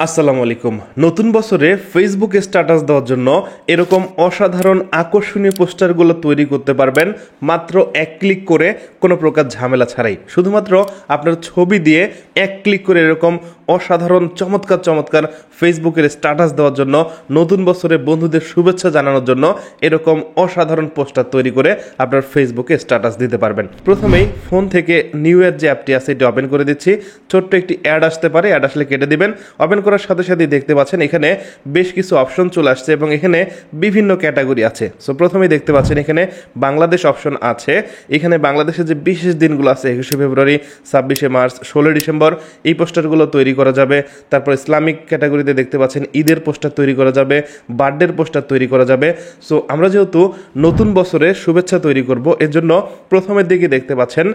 আসসালামু আলাইকুম। নতুন বছরে ফেসবুকে স্ট্যাটাস দেওয়ার জন্য এরকম অসাধারণ আকর্ষণীয় পোস্টারগুলো তৈরি করতে পারবেন মাত্র এক ক্লিক করে, কোনো প্রকার ঝামেলা ছাড়াই। শুধুমাত্র আপনার ছবি দিয়ে এক ক্লিক করে এরকম অসাধারণ চমৎকার চমৎকার ফেসবুকের স্ট্যাটাস দেওয়ার জন্য, নতুন বছরে বন্ধুদের শুভেচ্ছা জানানোর জন্য এরকম অসাধারণ পোস্টার তৈরি করে আপনার ফেসবুকে স্ট্যাটাস দিতে পারবেন। প্রথমেই ফোন থেকে নিউ ইয়ার যে অ্যাপটি আছে এটি ওপেন করে দিচ্ছি। ছোট্ট একটি অ্যাড আসতে পারে, অ্যাড আসলে কেটে দিবেন। ওপেন করার সাথে সাথে দেখতে পাচ্ছেন এখানে বেশ কিছু অপশন চলে আসছে এবং এখানে বিভিন্ন ক্যাটাগরি আছে। সো প্রথমেই দেখতে পাচ্ছেন এখানে বাংলাদেশ অপশন আছে। এখানে বাংলাদেশের যে বিশেষ দিনগুলো আছে 21শে ফেব্রুয়ারি, 26শে মার্চ, 16 ডিসেম্বর, এই পোস্টারগুলো তৈরি করা যাবে। তারপর ইসলামিক ক্যাটাগরিতে দেখতে পাচ্ছেন ঈদের পোস্টার তৈরি করা যাবে, বার্থডের পোস্টার তৈরি করা যাবে। সো আমরা যেহেতু নতুন বছরে শুভেচ্ছা তৈরি করব, এর জন্য প্রথমের দিকে দেখতে পাচ্ছেন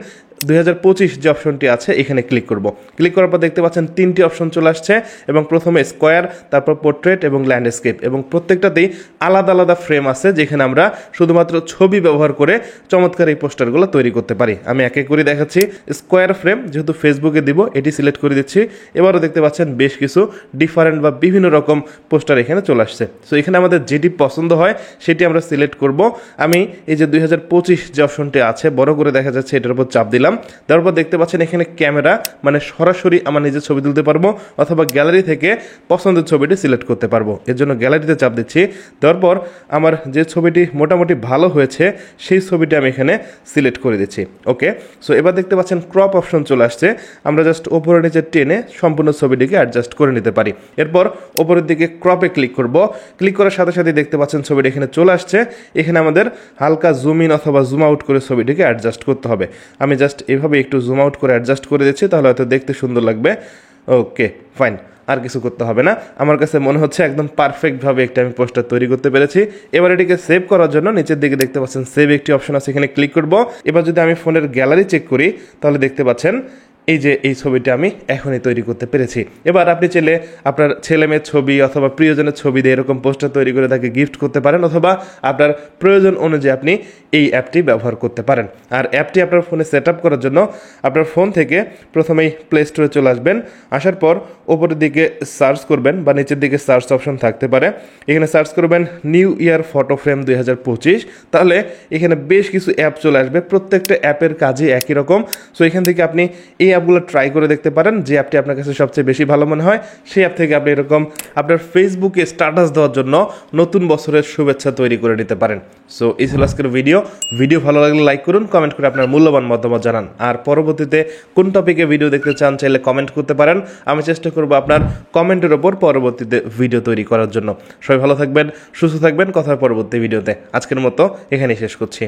2025 যে অপশনটি আছে এখানে ক্লিক করব। ক্লিক করার পর দেখতে পাচ্ছেন তিনটি অপশন চলে আসছে এবং প্রথমে স্কোয়ার, তারপর পোর্ট্রেট এবং ল্যান্ডস্কেপ, এবং প্রত্যেকটাতেই আলাদা আলাদা ফ্রেম আছে যেখানে আমরা শুধুমাত্র ছবি ব্যবহার করে চমৎকার এই পোস্টারগুলো তৈরি করতে পারি। আমি এক এক করে দেখাচ্ছি। স্কোয়ার ফ্রেম যেহেতু ফেসবুকে দিব, এটি সিলেক্ট করে দিচ্ছি। এবারও দেখতে পাচ্ছেন বেশ কিছু ডিফারেন্ট বা বিভিন্ন রকম পোস্টার এখানে চলে আসছে। সো এখানে আমাদের যেটি পছন্দ হয় সেটি আমরা সিলেক্ট করব। আমি এই যে 2025 যে অপশনটি আছে বড় করে দেখা যাচ্ছে, এটার উপর চাপ দিলাম। তারপর দেখতে পাচ্ছেন এখানে ক্যামেরা, মানে সরাসরি আমার নিজের ছবি তুলতে পারবো অথবা গ্যালারি থেকে পছন্দের ছবিটি সিলেক্ট করতে পারবো। এর জন্য গ্যালারিতে চাপ দিচ্ছি। তারপর আমার যে ছবিটি মোটামুটি ভালো হয়েছে সেই ছবিটি আমি এখানে সিলেক্ট করে দিচ্ছি। ওকে, সো এবার দেখতে পাচ্ছেন ক্রপ অপশন চলে আসছে। আমরা জাস্ট ওপরে নিচে টেনে সম্পূর্ণ ছবিটিকে অ্যাডজাস্ট করে নিতে পারি। এরপর ওপরের দিকে ক্রপে ক্লিক করব। ক্লিক করার সাথে সাথে দেখতে পাচ্ছেন ছবিটি এখানে চলে আসছে। এখানে আমাদের হালকা জুম ইন অথবা জুম আউট করে ছবিটিকে অ্যাডজাস্ট করতে হবে। আমি জাস্ট এভাবে একটু জুম আউট করে অ্যাডজাস্ট করে দিচ্ছি, তাহলে হয়তো দেখতে সুন্দর লাগবে। ওকে ফাইন, আর কিছু করতে হবে না। আমার কাছে মনে হচ্ছে একদম পারফেক্টভাবে একটা আমি পোস্টার তৈরি করতে পেরেছি। এবার এটিকে সেভ করার জন্য নিচের দিকে দেখতে পাচ্ছেন সেভ একটি অপশন আছে, এখানে ক্লিক করব। এবার যদি আমি ফোনের গ্যালারি চেক করি তাহলে দেখতে পাচ্ছেন এই যে এই ছবিটা আমি এখনই তৈরি করতে পেরেছি। এবার আপনি চাইলে আপনার ছেলে মেয়ের ছবি অথবা প্রিয়জনের ছবি দিয়ে এরকম পোস্টার তৈরি করে তাকে গিফট করতে পারেন, অথবা আপনার প্রয়োজন অনুযায়ী আপনি এই অ্যাপটি ব্যবহার করতে পারেন। আর অ্যাপটি আপনার ফোনে সেট আপ করার জন্য আপনার ফোন থেকে প্রথমেই প্লে স্টোরে চলে আসবেন। আসার পর ওপরের দিকে সার্চ করবেন বা নিচের দিকে সার্চ অপশন থাকতে পারে, এখানে সার্চ করবেন নিউ ইয়ার ফটো ফ্রেম 2025। তাহলে এখানে বেশ কিছু অ্যাপ চলে আসবে, প্রত্যেকটা অ্যাপের কাজই একই রকম। সো এখান থেকে আপনি এই অ্যাপগুলো ট্রাই করে দেখতে পারেন। যে অ্যাপটি আপনার কাছে সবচেয়ে বেশি ভালো মনে হয় সেই অ্যাপ থেকে আপনি এরকম আপনার ফেসবুকে স্ট্যাটাস দেওয়ার জন্য নতুন বছরের শুভেচ্ছা তৈরি করে নিতে পারেন। সো এই ছিল আজকের ভিডিও ভালো লাগলে লাইক করুন, কমেন্ট করে আপনার মূল্যবান মতামত জানান। আর পরবর্তীতে কোন টপিকে ভিডিও দেখতে চান চাইলে কমেন্ট করতে পারেন। আমি চেষ্টা করব আপনার কমেন্টের ওপর পরবর্তীতে ভিডিও তৈরি করার জন্য। সবাই ভালো থাকবেন, সুস্থ থাকবেন। কথা পরবর্তী ভিডিওতে। আজকের মতো এখানেই শেষ করছি।